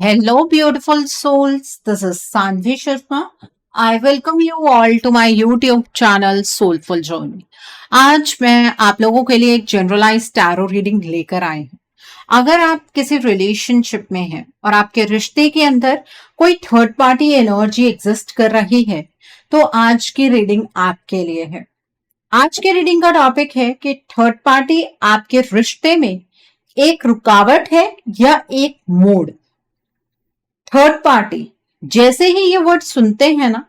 Hello, beautiful souls. This is Sanvi Sharma. I welcome you all to my YouTube channel Soulful Journey. आज मैं आप लोगों के लिए एक जनरलाइज टैरो रीडिंग लेकर आई हूँ। अगर आप किसी रिलेशनशिप में हैं और आपके रिश्ते के अंदर कोई थर्ड पार्टी एनर्जी एग्जिस्ट कर रही है, तो आज की रीडिंग आपके लिए है। आज के रीडिंग का टॉपिक है कि थर्ड पार्टी आपके रिश्ते में एक रुकावट है या एक मोड़। थर्ड पार्टी, जैसे ही ये वर्ड सुनते हैं ना,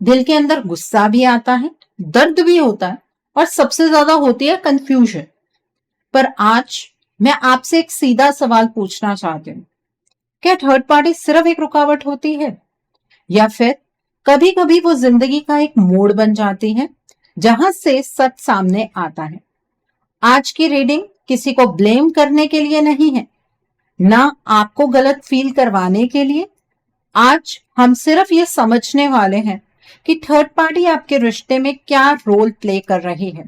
दिल के अंदर गुस्सा भी आता है, दर्द भी होता है और सबसे ज्यादा होती है कंफ्यूजन। पर आज मैं आपसे एक सीधा सवाल पूछना चाहती हूँ, क्या थर्ड पार्टी सिर्फ एक रुकावट होती है या फिर कभी कभी वो जिंदगी का एक मोड़ बन जाती है जहां से सच सामने आता है। आज की रीडिंग किसी को ब्लेम करने के लिए नहीं है, ना आपको गलत फील करवाने के लिए। आज हम सिर्फ ये समझने वाले हैं कि थर्ड पार्टी आपके रिश्ते में क्या रोल प्ले कर रही है,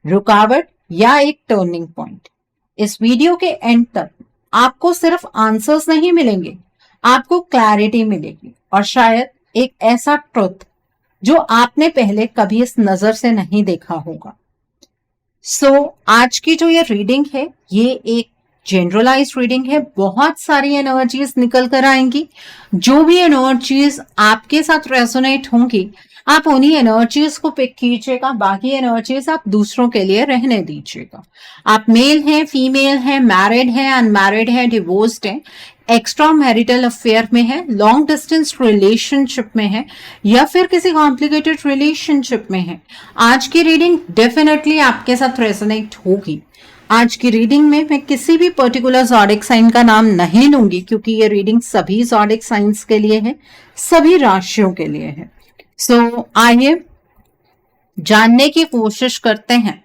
रुकावट या एक टर्निंग पॉइंट। इस वीडियो के एंड तक आपको सिर्फ आंसर्स नहीं मिलेंगे, आपको क्लैरिटी मिलेगी और शायद एक ऐसा ट्रुथ जो आपने पहले कभी इस नजर से नहीं देखा होगा। आज की जो ये रीडिंग है, ये एक जनरलाइज रीडिंग है। बहुत सारी एनर्जीज निकल कर आएंगी। जो भी एनर्जीज आपके साथ रेजोनेट होंगी, आप उन्हीं एनर्जीज को पिक कीजिएगा, बाकी एनर्जीज आप दूसरों के लिए रहने दीजिएगा। आप मेल हैं, फीमेल हैं, मैरिड हैं, अनमैरिड हैं, डिवोर्स्ड हैं, एक्स्ट्रा मैरिटल अफेयर में है, लॉन्ग डिस्टेंस रिलेशनशिप में है या फिर किसी कॉम्प्लिकेटेड रिलेशनशिप में है, आज की रीडिंग डेफिनेटली आपके साथ रेजोनेट होगी। आज की रीडिंग में मैं किसी भी पर्टिकुलर ज़ोडिक साइन का नाम नहीं लूंगी, क्योंकि ये रीडिंग सभी ज़ोडिक साइंस के लिए है, सभी राशियों के लिए है। आइए जानने की कोशिश करते हैं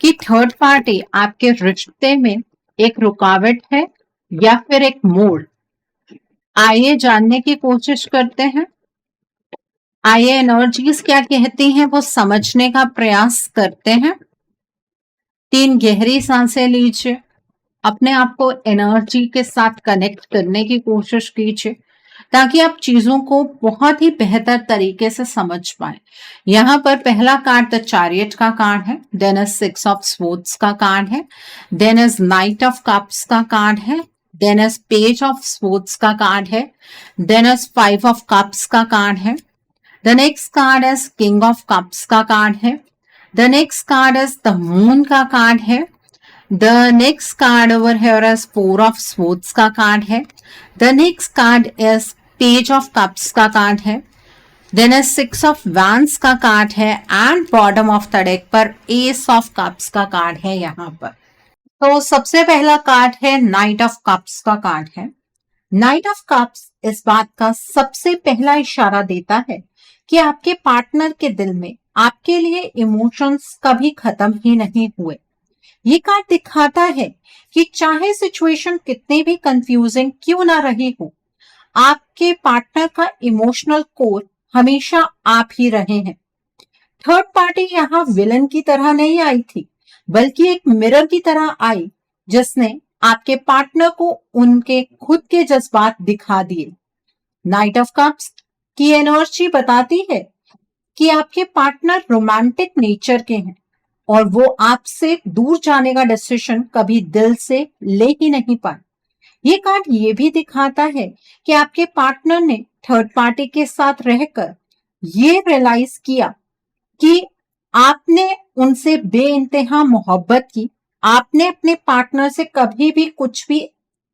कि थर्ड पार्टी आपके रिश्ते में एक रुकावट है या फिर एक मोड़। आइए जानने की कोशिश करते हैं। आइए एनर्जीज क्या कहती हैं वो समझने का प्रयास करते हैं। 3 गहरी सांसें लीजिए, अपने आप को एनर्जी के साथ कनेक्ट करने की कोशिश कीजिए ताकि आप चीजों को बहुत ही बेहतर तरीके से समझ पाए। यहाँ पर पहला कार्ड द चैरियट का कार्ड है, देन इज 6 ऑफ स्वॉर्ड्स का कार्ड है, then is knight of cups का कार्ड है, then is page of swords का कार्ड है, देन इज 5 ऑफ कप्स का कार्ड है, the next card is king of cups का कार्ड है, the next card is the moon का card है, the next card over here is 4 of swords का card है, the next card is page of cups का card है, then is 6 of wands का card है and bottom of the deck पर S of cups का card है। यहाँ पर तो सबसे पहला कार्ड है नाइट ऑफ कप्स का कार्ड है। नाइट ऑफ कप्स इस बात का सबसे पहला इशारा देता है कि आपके पार्टनर के दिल में आपके लिए इमोशंस कभी खत्म ही नहीं हुए। ये कार्ड दिखाता है कि चाहे सिचुएशन कितनी भी कंफ्यूजिंग क्यों ना रही हो, आपके पार्टनर का इमोशनल कोर हमेशा आप ही रहे हैं। थर्ड पार्टी यहाँ विलन की तरह नहीं आई थी, बल्कि एक मिरर की तरह आई जिसने आपके पार्टनर को उनके खुद के जज्बात दिखा दिए। नाइट ऑफ कप्स की एनर्जी बताती है कि आपके पार्टनर रोमांटिक नेचर के हैं और वो आपसे दूर जाने का डिसीजन कभी दिल से ले ही नहीं पाए। ये कार्ड ये भी दिखाता है कि आपके पार्टनर ने थर्ड पार्टी के साथ रहकर ये रियलाइज किया कि आपने उनसे बेइंतहा मोहब्बत की, आपने अपने पार्टनर से कभी भी कुछ भी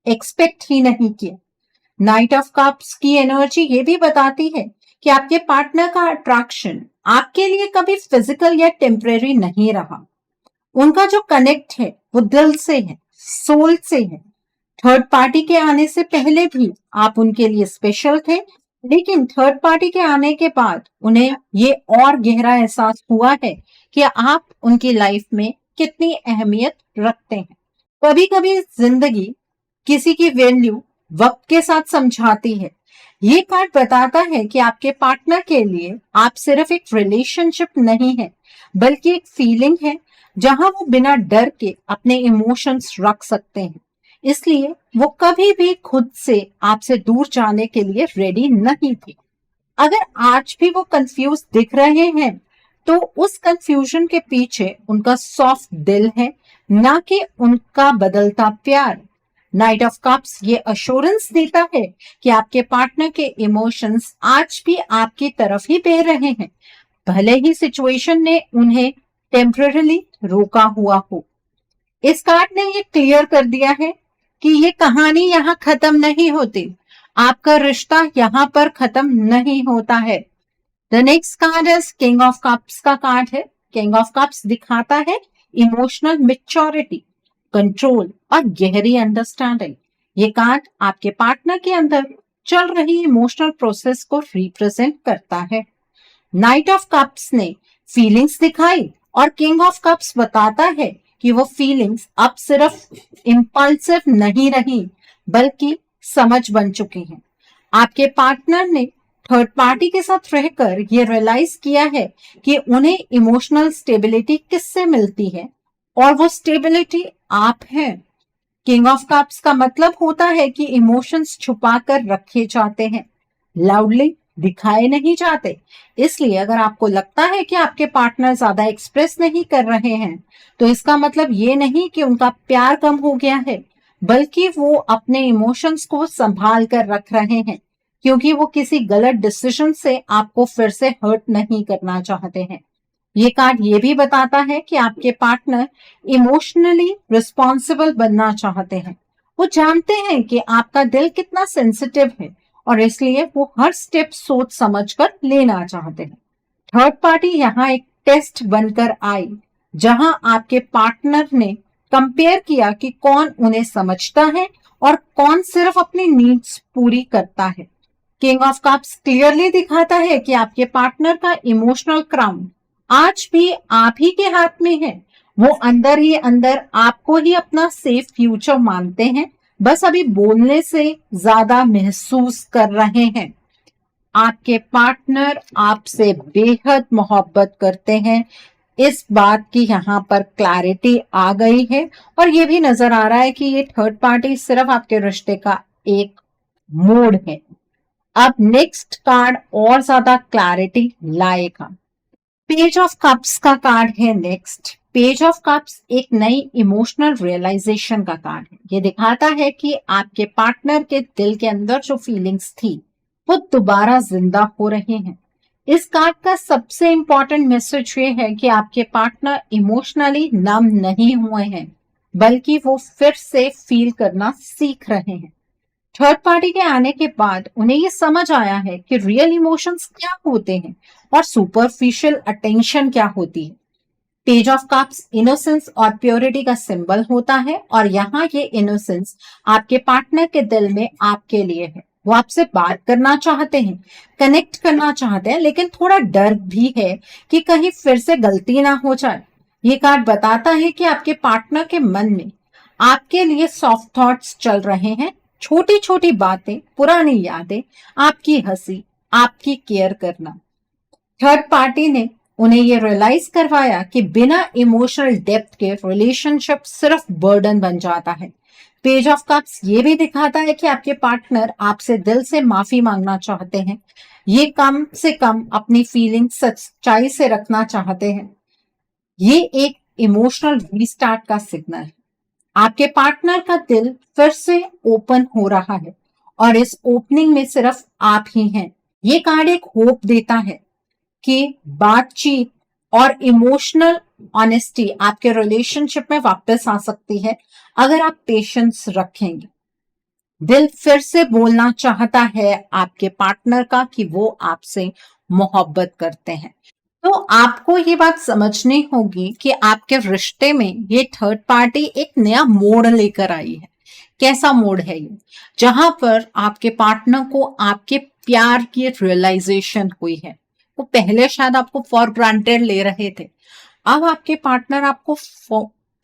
एक्सपेक्ट ही नहीं किया। नाइट ऑफ कप्स की एनर्जी ये भी बताती है कि आपके पार्टनर का अट्रैक्शन आपके लिए कभी फिजिकल या टेम्परेरी नहीं रहा। उनका जो कनेक्ट है वो दिल से है, सोल से है। थर्ड पार्टी के आने से पहले भी आप उनके लिए स्पेशल थे, लेकिन थर्ड पार्टी के आने के बाद उन्हें ये और गहरा एहसास हुआ है कि आप उनकी लाइफ में कितनी अहमियत रखते हैं। कभी कभी जिंदगी किसी की वैल्यू वक्त के साथ समझाती है। ये कार्ड बताता है कि आपके पार्टनर के लिए आप सिर्फ एक रिलेशनशिप नहीं है, बल्कि एक फीलिंग है जहां वो बिना डर के अपने इमोशंस रख सकते हैं। इसलिए वो कभी भी खुद से आपसे दूर जाने के लिए रेडी नहीं थे। अगर आज भी वो कंफ्यूज दिख रहे हैं तो उस कंफ्यूजन के पीछे उनका सॉफ्ट दिल है, ना कि उनका बदलता प्यार। नाइट ऑफ कप्स ये अश्योरेंस देता है कि आपके पार्टनर के इमोशंस आज भी आपकी तरफ ही बह रहे हैं, भले ही सिचुएशन ने उन्हें टेम्पररी रोका हुआ हो। इस कार्ड ने ये क्लियर कर दिया है कि ये कहानी यहाँ खत्म नहीं होती, आपका रिश्ता यहाँ पर खत्म नहीं होता है। The next card is king of cups का कार्ड है। किंग ऑफ कप्स दिखाता है इमोशनल मेच्योरिटी, कंट्रोल और गहरी अंडरस्टैंडिंग। ये कार्ड आपके पार्टनर के अंदर चल रही इमोशनल प्रोसेस को रिप्रेजेंट करता है। नाइट ऑफ कप्स ने फीलिंग्स दिखाई और किंग ऑफ कप्स बताता है कि वो फीलिंग्स अब सिर्फ इम्पल्सिव नहीं रही, बल्कि समझ बन चुकी हैं। आपके पार्टनर ने थर्ड पार्टी के साथ रहकर ये रियलाइज किया है कि उन्हें इमोशनल स्टेबिलिटी किससे मिलती है, और वो स्टेबिलिटी आप हैं। किंग ऑफ कप्स का मतलब होता है कि इमोशंस छुपा कर रखे जाते हैं, लाउडली दिखाए नहीं जाते। इसलिए अगर आपको लगता है कि आपके पार्टनर ज्यादा एक्सप्रेस नहीं कर रहे हैं, तो इसका मतलब ये नहीं कि उनका प्यार कम हो गया है, बल्कि वो अपने इमोशंस को संभाल कर रख रहे हैं, क्योंकि वो किसी गलत डिसीजन से आपको फिर से हर्ट नहीं करना चाहते हैं। ये कार्ड ये भी बताता है कि आपके पार्टनर इमोशनली रिस्पॉन्सिबल बनना चाहते हैं। वो जानते हैं कि आपका दिल कितना सेंसिटिव है, और इसलिए वो हर स्टेप सोच समझकर लेना चाहते हैं। थर्ड पार्टी यहाँ एक टेस्ट बनकर आई, जहां आपके पार्टनर ने कंपेयर किया कि कौन उन्हें समझता है और कौन सिर्फ अपनी नीड्स पूरी करता है। किंग ऑफ कप्स क्लियरली दिखाता है कि आपके पार्टनर का इमोशनल क्राउन आज भी आप ही के हाथ में है। वो अंदर ही अंदर आपको ही अपना सेफ फ्यूचर मानते हैं, बस अभी बोलने से ज्यादा महसूस कर रहे हैं। आपके पार्टनर आपसे बेहद मोहब्बत करते हैं, इस बात की यहाँ पर क्लैरिटी आ गई है, और ये भी नजर आ रहा है कि ये थर्ड पार्टी सिर्फ आपके रिश्ते का एक मोड है। अब नेक्स्ट कार्ड और ज्यादा क्लैरिटी लाएगा। पेज ऑफ कप्स का कार्ड है नेक्स्ट। पेज ऑफ कप्स एक नई इमोशनल रियलाइजेशन का कार्ड है। ये दिखाता है कि आपके पार्टनर के दिल के अंदर जो फीलिंग्स थी वो दोबारा जिंदा हो रही हैं। इस कार्ड का सबसे इंपॉर्टेंट मैसेज ये है कि आपके पार्टनर इमोशनली नम नहीं हुए हैं, बल्कि वो फिर से फील करना सीख रहे हैं। थर्ड पार्टी के आने के बाद उन्हें ये समझ आया है कि रियल इमोशंस क्या होते हैं और सुपरफिशियल अटेंशन क्या होती है। पेज ऑफ कप्स इनोसेंस और प्योरिटी का सिंबल होता है, और यहाँ ये इनोसेंस आपके पार्टनर के दिल में आपके लिए है। वो आपसे बात करना चाहते हैं, कनेक्ट करना चाहते हैं, लेकिन थोड़ा डर भी है कि कहीं फिर से गलती ना हो जाए। ये कार्ड बताता है कि आपके पार्टनर के मन में आपके लिए सॉफ्ट थॉट्स चल रहे हैं, छोटी छोटी बातें, पुरानी यादें, आपकी हंसी, आपकी केयर करना। थर्ड पार्टी ने उन्हें ये रियलाइज करवाया कि बिना इमोशनल डेप्थ के रिलेशनशिप सिर्फ बर्डन बन जाता है। पेज ऑफ कप्स ये भी दिखाता है कि आपके पार्टनर आपसे दिल से माफी मांगना चाहते हैं, ये कम से कम अपनी फीलिंग सच्चाई से रखना चाहते हैं। ये एक इमोशनल रीस्टार्ट का सिग्नल है। आपके पार्टनर का दिल फिर से ओपन हो रहा है, और इस ओपनिंग में सिर्फ आप ही हैं। ये कार्ड एक होप देता है कि बातचीत और इमोशनल ऑनेस्टी आपके रिलेशनशिप में वापस आ सकती है, अगर आप पेशेंस रखेंगे। दिल फिर से बोलना चाहता है आपके पार्टनर का कि वो आपसे मोहब्बत करते हैं। तो आपको ये बात समझनी होगी कि आपके रिश्ते में ये थर्ड पार्टी एक नया मोड़ लेकर आई है। कैसा मोड़ है ये? जहां पर आपके पार्टनर को आपके प्यार की रियलाइजेशन हुई है। वो पहले शायद आपको फॉर ग्रांटेड ले रहे थे, अब आपके पार्टनर आपको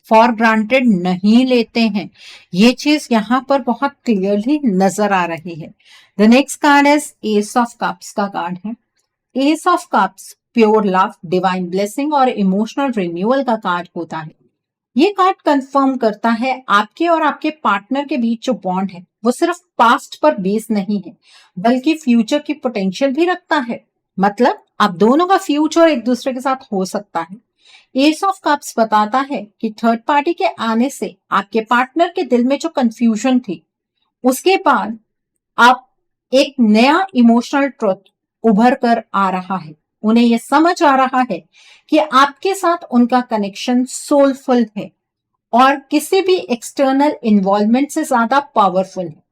फॉर ग्रांटेड नहीं लेते हैं। ये चीज यहाँ पर बहुत क्लियरली नजर आ रही है। The next card is S of cups का कार्ड है। S of cups pure love, divine blessing और इमोशनल रिन्यूअल का कार्ड होता है। ये कार्ड कंफर्म करता है आपके और आपके पार्टनर के बीच जो बॉन्ड है वो सिर्फ पास्ट पर बेस नहीं है, बल्कि फ्यूचर की पोटेंशियल भी रखता है। मतलब आप दोनों का फ्यूचर एक दूसरे के साथ हो सकता है। एस ऑफ कप्स बताता है कि थर्ड पार्टी के आने से आपके पार्टनर के दिल में जो कंफ्यूजन थी, उसके बाद आप एक नया इमोशनल ट्रुथ उभर कर आ रहा है। उन्हें यह समझ आ रहा है कि आपके साथ उनका कनेक्शन सोलफुल है और किसी भी एक्सटर्नल इन्वॉल्वमेंट से ज्यादा पावरफुल है।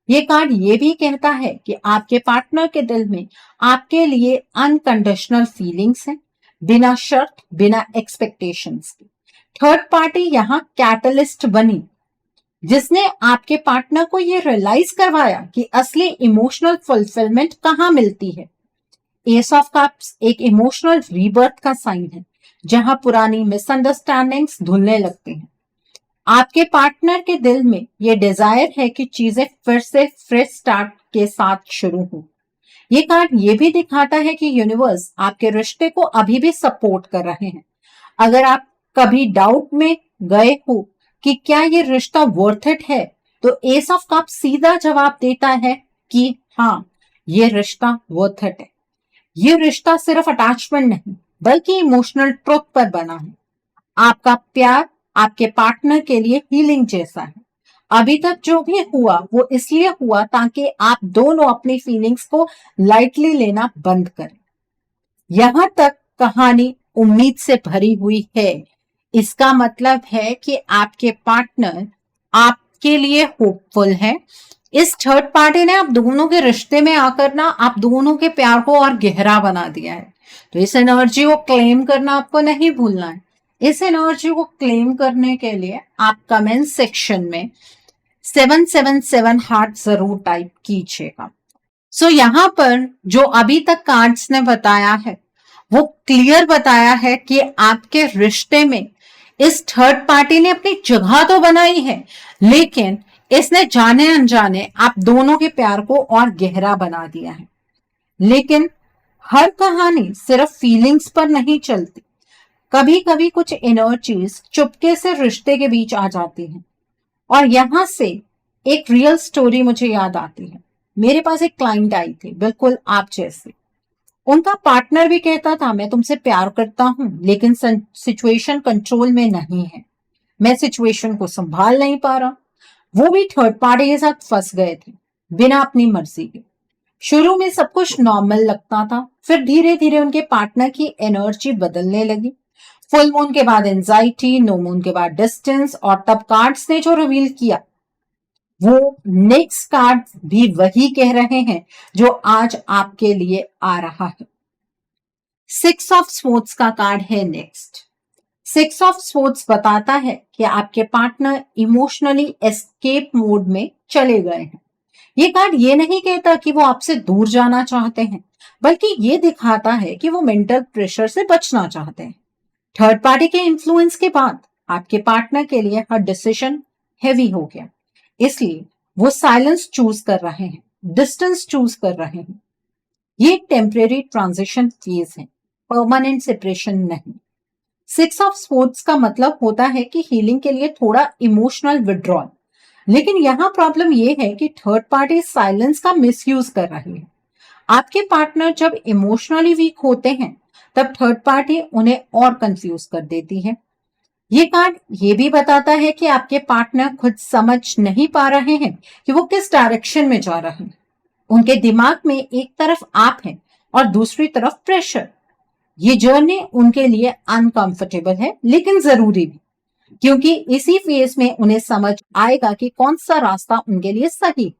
ये कार्ड ये भी कहता है कि आपके पार्टनर के दिल में आपके लिए अनकंडीशनल फीलिंग्स हैं, बिना शर्त, बिना एक्सपेक्टेशंस के। थर्ड पार्टी यहाँ कैटलिस्ट बनी, जिसने आपके पार्टनर को ये रियलाइज करवाया कि असली इमोशनल फुलफिलमेंट कहाँ मिलती है। एस ऑफ कप्स एक इमोशनल रीबर्थ का साइन है, जहां पुरानी मिसअंडरस्टैंडिंग्स धुलने लगती हैं। आपके पार्टनर के दिल में ये डिजायर है कि चीजें फिर से फ्रेश स्टार्ट के साथ शुरू हो। ये कार्ड ये भी दिखाता है कि यूनिवर्स आपके रिश्ते को अभी भी सपोर्ट कर रहे हैं। अगर आप कभी डाउट में गए हो कि क्या ये रिश्ता वर्थ इट है, तो एस ऑफ कप सीधा जवाब देता है कि हाँ, ये रिश्ता वर्थ इट है। ये रिश्ता सिर्फ अटैचमेंट नहीं, बल्कि इमोशनल ट्रुथ पर बना है। आपका प्यार आपके पार्टनर के लिए हीलिंग जैसा है। अभी तक जो भी हुआ वो इसलिए हुआ ताकि आप दोनों अपनी फीलिंग्स को लाइटली लेना बंद करें। यहां तक कहानी उम्मीद से भरी हुई है। इसका मतलब है कि आपके पार्टनर आपके लिए होपफुल है। इस थर्ड पार्टी ने आप दोनों के रिश्ते में आकर ना आप दोनों के प्यार को और गहरा बना दिया है। तो इस एनर्जी को क्लेम करना आपको नहीं भूलना है। इस एनर्जी को क्लेम करने के लिए आप कमेंट सेक्शन में 777 हार्ट जरूर टाइप कीजिएगा। सो यहाँ पर जो अभी तक कार्ड्स ने बताया है वो क्लियर बताया है कि आपके रिश्ते में इस थर्ड पार्टी ने अपनी जगह तो बनाई है, लेकिन इसने जाने अनजाने आप दोनों के प्यार को और गहरा बना दिया है। लेकिन हर कहानी सिर्फ फीलिंग्स पर नहीं चलती। कभी कभी कुछ एनर्जीज चुपके से रिश्ते के बीच आ जाती हैं, और यहां से एक रियल स्टोरी मुझे याद आती है। मेरे पास एक क्लाइंट आई थी, बिल्कुल आप जैसे। उनका पार्टनर भी कहता था मैं तुमसे प्यार करता हूं, लेकिन सिचुएशन कंट्रोल में नहीं है, मैं सिचुएशन को संभाल नहीं पा रहा। वो भी थर्ड पार्टी के साथ फंस गए थे, बिना अपनी मर्जी के। शुरू में सब कुछ नॉर्मल लगता था, फिर धीरे धीरे उनके पार्टनर की एनर्जी बदलने लगी। फुल मून के बाद एंजाइटी, नो मून के बाद डिस्टेंस, और तब कार्ड्स ने जो रिवील किया वो नेक्स्ट कार्ड भी वही कह रहे हैं जो आज आपके लिए आ रहा है। 6 ऑफ स्वॉर्ड्स का कार्ड है नेक्स्ट। 6 ऑफ स्वॉर्ड्स बताता है कि आपके पार्टनर इमोशनली एस्केप मोड में चले गए हैं। ये कार्ड ये नहीं कहता कि वो आपसे दूर जाना चाहते हैं, बल्कि ये दिखाता है कि वो मेंटल प्रेशर से बचना चाहते हैं। थर्ड पार्टी के इन्फ्लुएंस के बाद आपके पार्टनर के लिए हर डिसीजन हैवी हो गया, इसलिए वो साइलेंस चूज कर रहे हैं, डिस्टेंस चूज कर रहे हैं। ये एक टेम्परेरी ट्रांजिशन फेज है, परमानेंट सेपरेशन नहीं। 6 ऑफ स्वॉर्ड्स का मतलब होता है कि हीलिंग के लिए थोड़ा इमोशनल विड्रॉल। लेकिन यहाँ प्रॉब्लम ये है कि थर्ड पार्टी साइलेंस का मिसयूज कर रही है। आपके पार्टनर जब इमोशनली वीक होते हैं, तब थर्ड पार्टी उन्हें और कंफ्यूज कर देती है। ये कार्ड ये भी बताता है कि आपके पार्टनर खुद समझ नहीं पा रहे हैं कि वो किस डायरेक्शन में जा रहे हैं। उनके दिमाग में एक तरफ आप हैं और दूसरी तरफ प्रेशर। ये जर्नी उनके लिए अनकंफर्टेबल है, लेकिन जरूरी भी, क्योंकि इसी फेज में उन्हें समझ आएगा कि कौन सा रास्ता उनके लिए सही।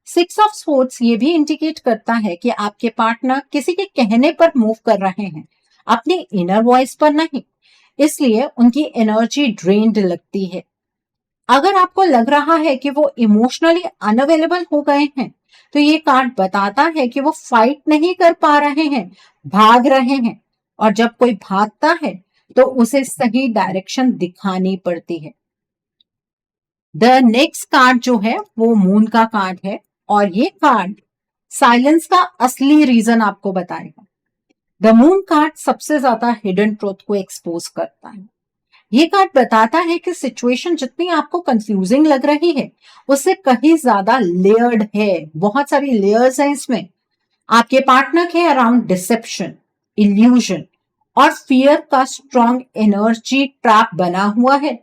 6 ऑफ स्वॉर्ड्स ये भी इंडिकेट करता है कि आपके पार्टनर किसी के कहने पर मूव कर रहे हैं, अपनी इनर वॉइस पर नहीं। इसलिए उनकी एनर्जी ड्रेन्ड लगती है। अगर आपको लग रहा है कि वो इमोशनली अनअवेलेबल हो गए हैं, तो ये कार्ड बताता है कि वो फाइट नहीं कर पा रहे हैं, भाग रहे हैं। और जब कोई भागता है तो उसे सही डायरेक्शन दिखानी पड़ती है। द नेक्स्ट कार्ड जो है वो मून का कार्ड है, और ये कार्ड साइलेंस का असली रीजन आपको बताएगा। द मून कार्ड सबसे ज्यादा हिडन ट्रूथ को एक्सपोज करता है। ये कार्ड बताता है कि सिचुएशन जितनी आपको कंफ्यूजिंग लग रही है उससे कहीं ज्यादा लेयर्ड है, बहुत सारी लेयर्स हैं इसमें। आपके पार्टनर के अराउंड डिसेप्शन, इल्यूजन और फियर का स्ट्रॉन्ग एनर्जी ट्रैप बना हुआ है।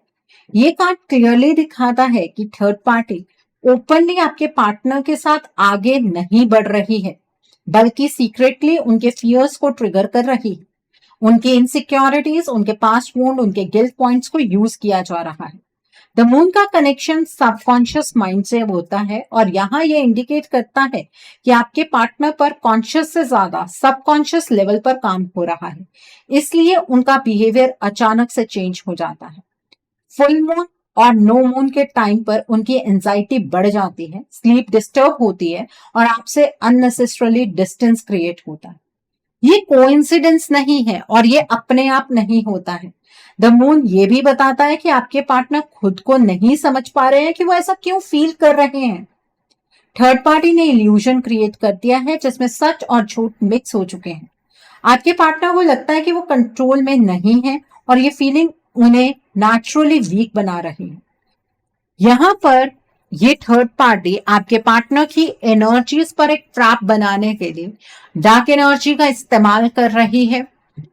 ये कार्ड क्लियरली दिखाता है कि थर्ड पार्टी ओपनली आपके पार्टनर के साथ आगे नहीं बढ़ रही है, बल्कि सीक्रेटली उनके फियर्स को ट्रिगर कर रही है। उनकी इनसिक्योरिटीज, उनके पास्ट वोंड, उनके गिल्ट पॉइंट्स को यूज किया जा रहा है। द मून का कनेक्शन सबकॉन्शियस माइंड से होता है और यहाँ ये इंडिकेट करता है कि आपके पार्टनर पर कॉन्शियस से ज्यादा सबकॉन्शियस लेवल पर काम हो रहा है, इसलिए उनका बिहेवियर अचानक से चेंज हो जाता है। फुल मून और नो मून के टाइम पर उनकी एंजाइटी बढ़ जाती है, स्लीप डिस्टर्ब होती है और आपसे अननेसेसरली डिस्टेंस क्रिएट होता है। ये कोइंसिडेंस नहीं है और ये अपने आप नहीं होता है। द मून ये भी बताता है कि आपके पार्टनर खुद को नहीं समझ पा रहे हैं कि वो ऐसा क्यों फील कर रहे हैं। थर्ड पार्टी ने इल्यूजन क्रिएट कर दिया है जिसमें सच और झूठ मिक्स हो चुके हैं। आपके पार्टनर को लगता है कि वो कंट्रोल में नहीं है और ये फीलिंग उन्हें नेचुरली वीक बना रही है। यहाँ पर ये थर्ड पार्टी आपके पार्टनर की एनर्जीज पर एक ट्रैप बनाने के लिए डार्क एनर्जी का इस्तेमाल कर रही है।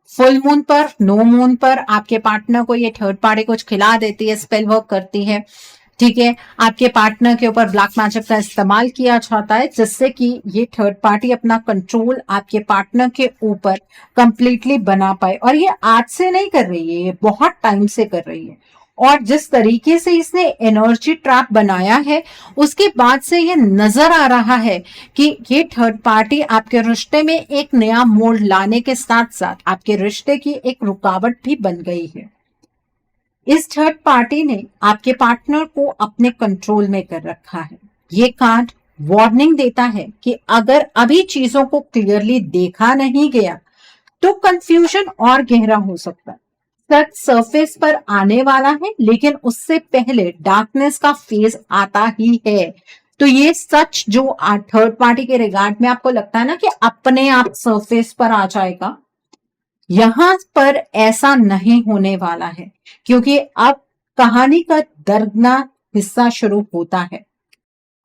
फुल मून पर, नो मून पर आपके पार्टनर को ये थर्ड पार्टी कुछ खिला देती है, स्पेल वर्क करती है, ठीक है। आपके पार्टनर के ऊपर ब्लैक मैजिक का इस्तेमाल किया जाता है जिससे कि ये थर्ड पार्टी अपना कंट्रोल आपके पार्टनर के ऊपर कंप्लीटली बना पाए। और ये आज से नहीं कर रही है, ये बहुत टाइम से कर रही है। और जिस तरीके से इसने एनर्जी ट्रैप बनाया है उसके बाद से ये नजर आ रहा है कि ये थर्ड पार्टी आपके रिश्ते में एक नया मोड़ लाने के साथ साथ आपके रिश्ते की एक रुकावट भी बन गई है। इस थर्ड पार्टी ने आपके पार्टनर को अपने कंट्रोल में कर रखा है। ये कार्ड वार्निंग देता है कि अगर अभी चीजों को क्लियरली देखा नहीं गया तो कंफ्यूजन और गहरा हो सकता है। सच सरफेस पर आने वाला है लेकिन उससे पहले डार्कनेस का फेज आता ही है। तो ये सच जो थर्ड पार्टी के रिगार्ड में आपको लगता है ना कि अपने आप सरफेस पर आ जाएगा, यहां पर ऐसा नहीं होने वाला है क्योंकि अब कहानी का दर्दनाक हिस्सा शुरू होता है।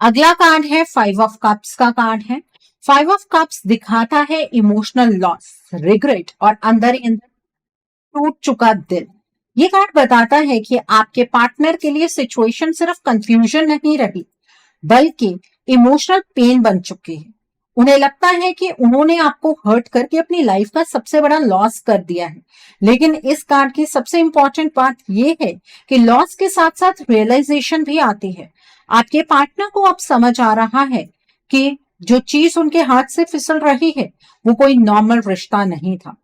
अगला कार्ड है 5 ऑफ कप्स का कार्ड है। 5 ऑफ कप्स दिखाता है इमोशनल लॉस, रिग्रेट और अंदर ही अंदर टूट चुका दिल। ये कार्ड बताता है कि आपके पार्टनर के लिए सिचुएशन सिर्फ कंफ्यूजन नहीं रही बल्कि इमोशनल पेन बन चुकी है। उन्हें लगता है कि उन्होंने आपको हर्ट करके अपनी लाइफ का सबसे बड़ा लॉस कर दिया है। लेकिन इस कार्ड की सबसे इंपॉर्टेंट बात यह है कि लॉस के साथ साथ रियलाइजेशन भी आती है। आपके पार्टनर को अब समझ आ रहा है कि जो चीज उनके हाथ से फिसल रही है वो कोई नॉर्मल रिश्ता नहीं था।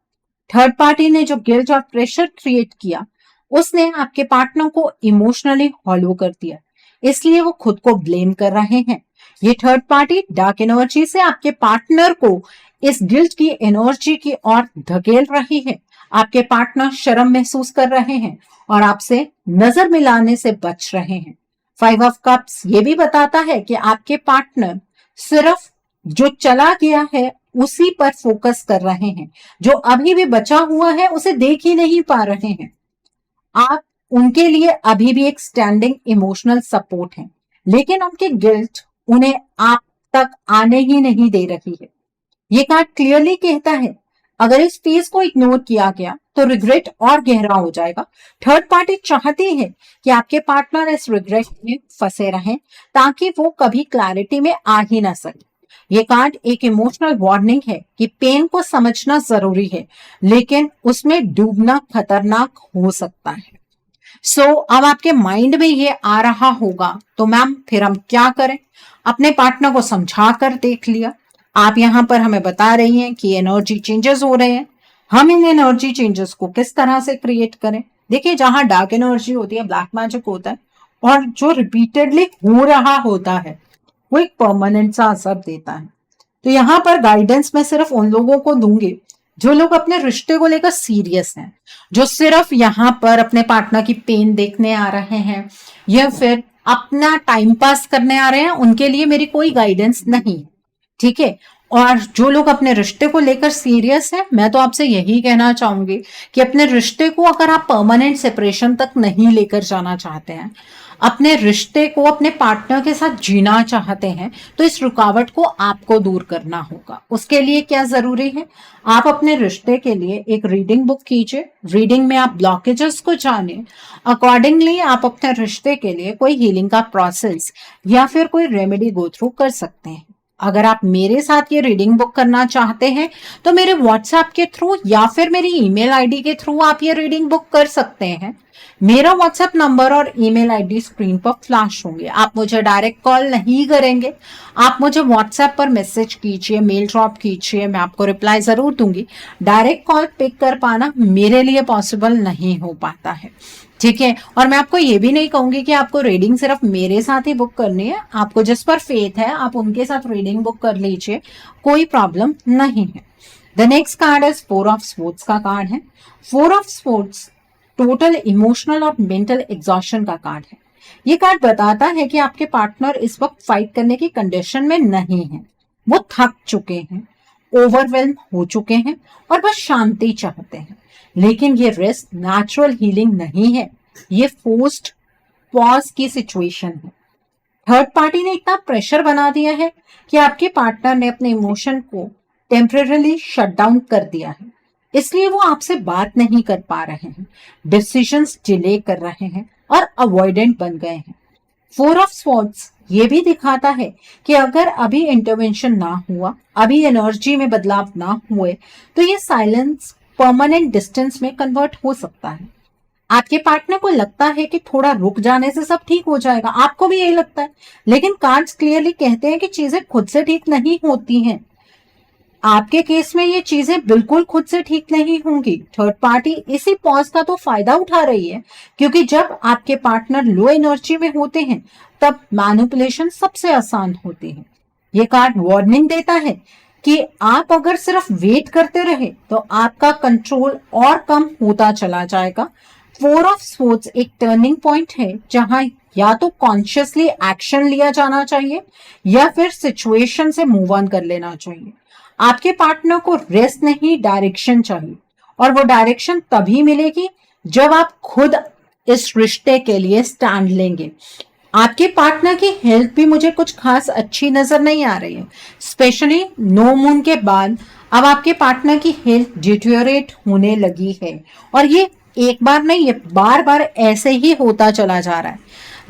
थर्ड पार्टी ने जो गिल्ट और प्रेशर क्रिएट किया उसने आपके पार्टनर को इमोशनली हॉलो कर दिया, इसलिए वो खुद को ब्लेम कर रहे हैं। ये थर्ड पार्टी डार्क एनर्जी से आपके पार्टनर को इस गिल्ट की एनर्जी की ओर धकेल रही है। आपके पार्टनर शर्म महसूस कर रहे हैं और आपसे नजर मिलाने से बच रहे हैं। 5 ऑफ कप्स ये भी बताता है कि आपके पार्टनर सिर्फ जो चला गया है उसी पर फोकस कर रहे हैं, जो अभी भी बचा हुआ है उसे देख ही नहीं पा रहे हैं। आप उनके लिए अभी भी एक स्टैंडिंग इमोशनल सपोर्ट है, लेकिन उनके गिल्ट उन्हें आप तक आने ही नहीं दे रही है। ये कार्ड क्लियरली कहता है अगर इस फेज को इग्नोर किया गया तो रिग्रेट और गहरा हो जाएगा। थर्ड पार्टी चाहती है कि आपके पार्टनर इस रिग्रेट में फंसे रहें ताकि वो कभी क्लैरिटी में आ ही ना सके। ये कार्ड एक इमोशनल वार्निंग है कि पेन को समझना जरूरी है लेकिन उसमें डूबना खतरनाक हो सकता है। अब आपके माइंड में ये आ रहा होगा तो मैम फिर हम क्या करें? अपने पार्टनर को समझा कर देख लिया। आप यहाँ पर हमें बता रही हैं कि एनर्जी चेंजेस हो रहे हैं, हम इन एनर्जी चेंजेस को किस तरह से क्रिएट करें। देखिए, जहां डार्क एनर्जी होती है, ब्लैक मैजिक होता है और जो रिपीटेडली हो रहा होता है वो एक परमानेंट सा असर देता है। तो यहाँ पर गाइडेंस मैं सिर्फ उन लोगों को दूंगी जो लोग अपने रिश्ते को लेकर सीरियस हैं, जो सिर्फ यहाँ पर अपने पार्टनर की पेन देखने आ रहे हैं या फिर अपना टाइम पास करने आ रहे हैं, उनके लिए मेरी कोई गाइडेंस नहीं, ठीक है। और जो लोग अपने रिश्ते को लेकर सीरियस है, मैं तो आपसे यही कहना चाहूंगी कि अपने रिश्ते को अगर आप परमानेंट सेपरेशन तक नहीं लेकर जाना चाहते हैं, अपने रिश्ते को अपने पार्टनर के साथ जीना चाहते हैं, तो इस रुकावट को आपको दूर करना होगा। उसके लिए क्या जरूरी है, आप अपने रिश्ते के लिए एक रीडिंग बुक कीजिए। रीडिंग में आप ब्लॉकेजेस को जाने, अकॉर्डिंगली आप अपने रिश्ते के लिए कोई हीलिंग का प्रोसेस या फिर कोई रेमेडी गो थ्रू कर सकते हैं। अगर आप मेरे साथ ये रीडिंग बुक करना चाहते हैं तो मेरे व्हाट्सएप के थ्रू या फिर मेरी ईमेल आईडी के थ्रू आप ये रीडिंग बुक कर सकते हैं। मेरा व्हाट्सएप नंबर और ईमेल आईडी स्क्रीन पर फ्लैश होंगे। आप मुझे डायरेक्ट कॉल नहीं करेंगे, आप मुझे व्हाट्सएप पर मैसेज कीजिए, मेल ड्रॉप कीजिए, मैं आपको रिप्लाई जरूर दूंगी। डायरेक्ट कॉल पिक कर पाना मेरे लिए पॉसिबल नहीं हो पाता है, ठीक है। और मैं आपको ये भी नहीं कहूंगी कि आपको रीडिंग सिर्फ मेरे साथ ही बुक करनी है। आपको जिस पर फेथ है आप उनके साथ रीडिंग बुक कर लीजिए, कोई प्रॉब्लम नहीं है। The next card is 4 of sports का कार्ड है। 4 ऑफ स्पोर्ट्स टोटल इमोशनल और मेंटल एग्जॉशन का कार्ड है। ये कार्ड बताता है कि आपके पार्टनर इस वक्त फाइट करने की कंडीशन में नहीं है। वो थक चुके हैं, ओवरवेल्म हो चुके हैं और बस शांति चाहते हैं। लेकिन ये रेस्ट नेचुरल हीलिंग नहीं है, ये फोर्स्ड पॉज की सिचुएशन है। थर्ड पार्टी ने इतना प्रेशर बना दिया है कि आपके पार्टनर ने अपने इमोशन को टेम्परेरली शट डाउन कर दिया है, इसलिए वो आपसे बात नहीं कर पा रहे हैं, डिसीजंस डिले कर रहे हैं और अवॉइडेंट बन गए हैं। 4 ऑफ स्वॉर्ड्स ये भी दिखाता है कि अगर अभी इंटरवेंशन ना हुआ, अभी एनर्जी में बदलाव ना हुए, तो ये साइलेंस परमानेंट डिस्टेंस में कन्वर्ट हो सकता है। आपके पार्टनर को लगता है कि थोड़ा रुक जाने से सब ठीक हो जाएगा, आपको भी यही लगता है, लेकिन कार्ड्स क्लियरली कहते हैं कि चीजें खुद से ठीक नहीं होती हैं। आपके केस में ये चीजें बिल्कुल खुद से ठीक नहीं होंगी। थर्ड पार्टी इसी पॉज का तो फायदा उठा रही है, क्योंकि जब आपके पार्टनर लो एनर्जी में होते हैं तब मैनिपुलेशन सबसे आसान होती है। ये कार्ड वार्निंग देता है कि आप अगर सिर्फ वेट करते रहे तो आपका कंट्रोल और कम होता चला जाएगा। 4 ऑफ स्वॉर्ड्स एक टर्निंग पॉइंट है जहां या तो कॉन्शियसली एक्शन लिया जाना चाहिए या फिर सिचुएशन से मूव ऑन कर लेना चाहिए। आपके पार्टनर को रेस्ट नहीं, डायरेक्शन चाहिए, और वो डायरेक्शन तभी मिलेगी जब आप खुद इस रिश्ते के लिए स्टैंड लेंगे। आपके पार्टनर की हेल्थ भी मुझे कुछ खास अच्छी नजर नहीं आ रही है, स्पेशली नो मून के बाद अब आपके पार्टनर की हेल्थ डिटेरियोरेट होने लगी है, और ये एक बार नहीं, ये बार बार ऐसे ही होता चला जा रहा है।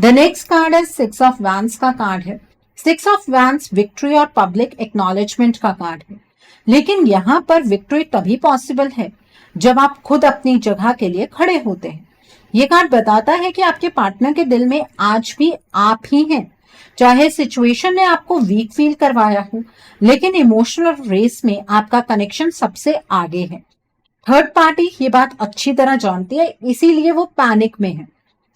द नेक्स्ट कार्ड है 6 ऑफ वैंस का कार्ड है। 6 ऑफ वैंस विक्ट्री और पब्लिक एक्नॉलेजमेंट का कार्ड है, लेकिन यहाँ पर विक्ट्री तभी पॉसिबल है जब आप खुद अपनी जगह के लिए खड़े होते हैं। ये कार्ड बताता है कि आपके पार्टनर के दिल में आज भी आप ही हैं, चाहे सिचुएशन ने आपको वीक फील करवाया हो, लेकिन इमोशनल रेस में आपका कनेक्शन सबसे आगे है। थर्ड पार्टी ये बात अच्छी तरह जानती है, इसीलिए वो पैनिक में है।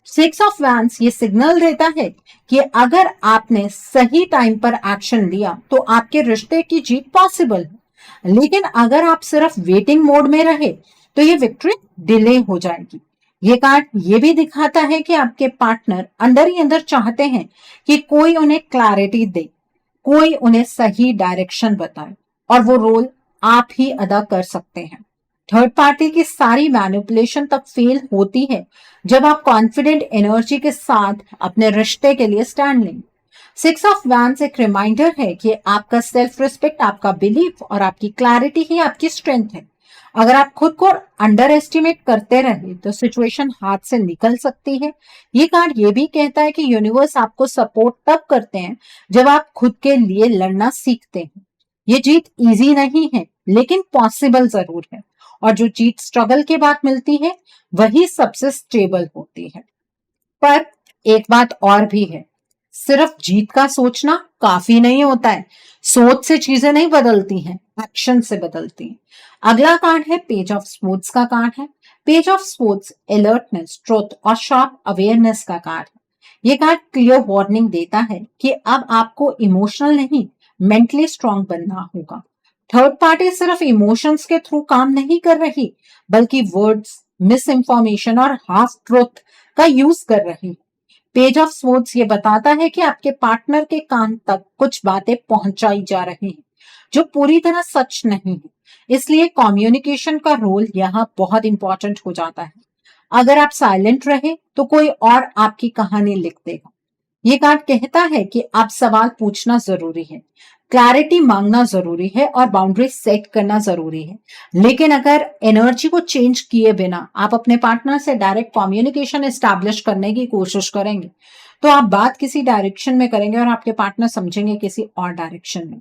6 ऑफ वैंस ये सिग्नल देता है कि अगर आपने सही टाइम पर एक्शन लिया तो आपके रिश्ते की जीत पॉसिबल है, लेकिन अगर आप सिर्फ वेटिंग मोड में रहे तो ये विक्ट्री डिले हो जाएगी। ये कार्ड ये भी दिखाता है कि आपके पार्टनर अंदर ही अंदर चाहते हैं कि कोई उन्हें क्लैरिटी दे, कोई उन्हें सही डायरेक्शन बताए, और वो रोल आप ही अदा कर सकते हैं। थर्ड पार्टी की सारी मैनिपुलेशन तब फेल होती है जब आप कॉन्फिडेंट एनर्जी के साथ अपने रिश्ते के लिए स्टैंड लेंगे। 6 ऑफ वैंस एक रिमाइंडर है कि आपका सेल्फ रिस्पेक्ट, आपका बिलीफ और आपकी क्लैरिटी ही आपकी स्ट्रेंथ है। अगर आप खुद को अंडर एस्टिमेट करते रहे तो सिचुएशन हाथ से निकल सकती है। ये कार्ड ये भी कहता है कि यूनिवर्स आपको सपोर्ट तब करते हैं जब आप खुद के लिए लड़ना सीखते हैं। ये जीत इजी नहीं है, लेकिन पॉसिबल जरूर है, और जो जीत स्ट्रगल के बाद मिलती है वही सबसे स्टेबल होती है। पर एक बात और भी है, सिर्फ जीत का सोचना काफी नहीं होता है। सोच से चीजें नहीं बदलती हैं, एक्शन से बदलती हैं। अगला कार्ड है पेज ऑफ स्पोर्ट्स का कार्ड है। Page of sports alertness, truth और शार्प अवेयरनेस का कार्ड है। ये कार्ड क्लियर वार्निंग देता है कि अब आपको इमोशनल नहीं, मेंटली स्ट्रांग बनना होगा। थर्ड पार्टी सिर्फ इमोशंस के थ्रू काम नहीं कर रही, बल्कि वर्ड्स, मिस इंफॉर्मेशन और हाफ ट्रुथ का यूज कर रही। पेज ऑफ स्वॉर्ड्स ये बताता है कि आपके पार्टनर के कान तक कुछ बातें पहुंचाई जा रही हैं, जो पूरी तरह सच नहीं है। इसलिए कम्युनिकेशन का रोल यहाँ बहुत इंपॉर्टेंट हो जाता है। अगर आप साइलेंट रहे तो कोई और आपकी कहानी लिख देगा। ये कार्ड कहता है कि आप सवाल पूछना जरूरी है, क्लैरिटी मांगना जरूरी है और बाउंड्री सेट करना जरूरी है। लेकिन अगर एनर्जी को चेंज किए बिना आप अपने पार्टनर से डायरेक्ट कम्युनिकेशन एस्टैब्लिश करने की कोशिश करेंगे तो आप बात किसी डायरेक्शन में करेंगे और आपके पार्टनर समझेंगे किसी और डायरेक्शन में।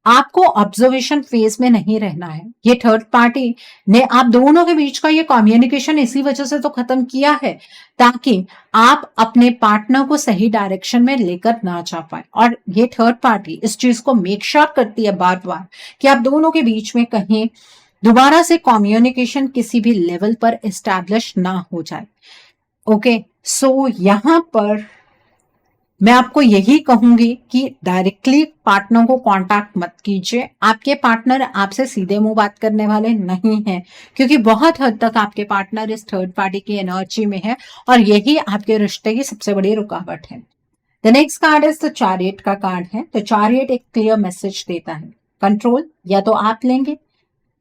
आपको ऑब्जर्वेशन फेज में नहीं रहना है। ये थर्ड पार्टी ने आप दोनों के बीच का ये कम्युनिकेशन इसी वजह से तो खत्म किया है ताकि आप अपने पार्टनर को सही डायरेक्शन में लेकर ना जा पाए। और ये थर्ड पार्टी इस चीज को मेक श्योर करती है बार बार कि आप दोनों के बीच में कहीं दोबारा से कम्युनिकेशन किसी भी लेवल पर एस्टैब्लिश ना हो जाए। ओके, सो यहां पर मैं आपको यही कहूंगी कि डायरेक्टली पार्टनर को कांटेक्ट मत कीजिए। आपके पार्टनर आपसे सीधे मुंह बात करने वाले नहीं हैं, क्योंकि बहुत हद तक आपके पार्टनर इस थर्ड पार्टी की एनर्जी में है और यही आपके रिश्ते की सबसे बड़ी रुकावट है। The next card is the chariot का कार्ड है। तो चैरियट एक क्लियर मैसेज देता है, कंट्रोल या तो आप लेंगे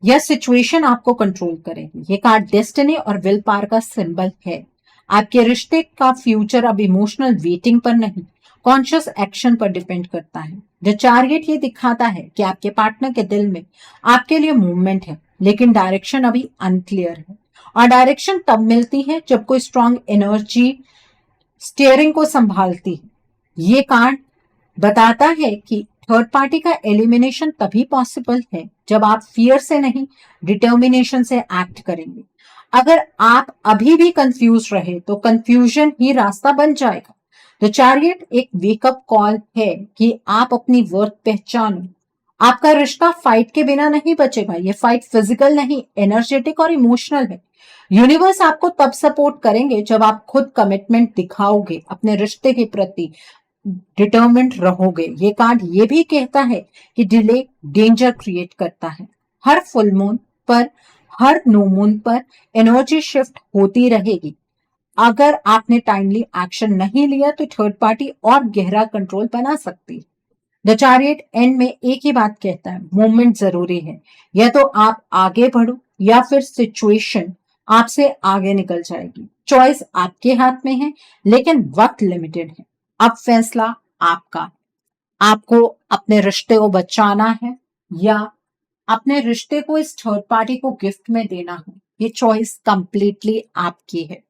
या सिचुएशन आपको कंट्रोल करेगी। ये कार्ड डेस्टिनी और विल पावर का सिंबल है। आपके रिश्ते का फ्यूचर अब इमोशनल वेटिंग पर नहीं, कॉन्शियस एक्शन पर डिपेंड करता है। द चैरियट ये दिखाता है कि आपके पार्टनर के दिल में आपके लिए मूवमेंट है, लेकिन डायरेक्शन अभी अनक्लियर है। और डायरेक्शन तब मिलती है जब कोई स्ट्रांग एनर्जी स्टीयरिंग को संभालती है। ये कार्ड बताता है कि थर्ड पार्टी का एलिमिनेशन तभी पॉसिबल है जब आप फियर से नहीं, डिटर्मिनेशन से एक्ट करेंगे। अगर आप अभी भी कंफ्यूज रहे तो कंफ्यूजन ही रास्ता बन जाएगा। द चैरियट एक वेकअप कॉल है कि आप अपनी वर्थ पहचानो। आपका रिश्ता फाइट के बिना नहीं बचेगा। ये फाइट फिजिकल नहीं, एनर्जेटिक और इमोशनल है। यूनिवर्स आपको तब सपोर्ट करेंगे जब आप खुद कमिटमेंट दिखाओगे, अपने रिश्ते के प्रति डिटर्मिन्ड रहोगे। ये कार्ड ये भी कहता है कि डिले डेंजर क्रिएट करता है। हर फुल मून पर, हर नो मून पर एनर्जी शिफ्ट होती रहेगी। अगर आपने टाइमली एक्शन नहीं लिया तो थर्ड पार्टी और गहरा कंट्रोल बना सकती है। द चैरियट एंड में एक ही बात कहता है, मूवमेंट जरूरी है। या तो आप आगे बढ़ो या फिर सिचुएशन आपसे आगे निकल जाएगी। चॉइस आपके हाथ में है, लेकिन वक्त लिमिटेड है। अब फैसला आपका। आपको अपने रिश्ते को बचाना है या अपने रिश्ते को इस थर्ड पार्टी को गिफ्ट में देना है। ये चॉइस कंप्लीटली आपकी है।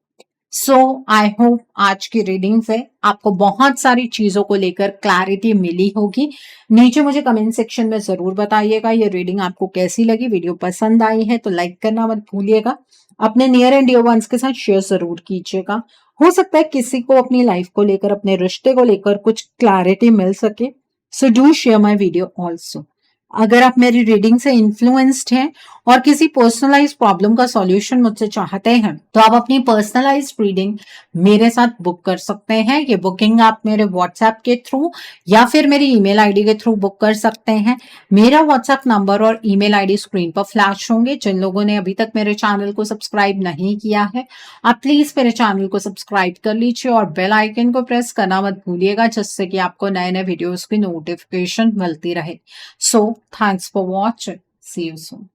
सो आई होप आज की रीडिंग से आपको बहुत सारी चीजों को लेकर क्लैरिटी मिली होगी। नीचे मुझे कमेंट सेक्शन में जरूर बताइएगा ये रीडिंग आपको कैसी लगी। वीडियो पसंद आई है तो लाइक करना मत भूलिएगा। अपने नियर एंड डियर वंस के साथ शेयर जरूर कीजिएगा। हो सकता है किसी को अपनी लाइफ को लेकर, अपने रिश्ते को लेकर कुछ क्लैरिटी मिल सके। So do share my video also. अगर आप मेरी रीडिंग से इन्फ्लुएंस्ड हैं और किसी पर्सनलाइज प्रॉब्लम का सॉल्यूशन मुझसे चाहते हैं तो आप अपनी पर्सनलाइज रीडिंग मेरे साथ बुक कर सकते हैं। ये बुकिंग आप मेरे व्हाट्सएप के थ्रू या फिर मेरी ईमेल आईडी के थ्रू बुक कर सकते हैं। मेरा व्हाट्सएप नंबर और ईमेल आईडी स्क्रीन पर फ्लैश होंगे। जिन लोगों ने अभी तक मेरे चैनल को सब्सक्राइब नहीं किया है, आप प्लीज मेरे चैनल को सब्सक्राइब कर लीजिए और बेल आइकन को प्रेस करना मत भूलिएगा, जिससे कि आपको नए नए वीडियोस की नोटिफिकेशन मिलती रहे। So, thanks for watching. See you soon.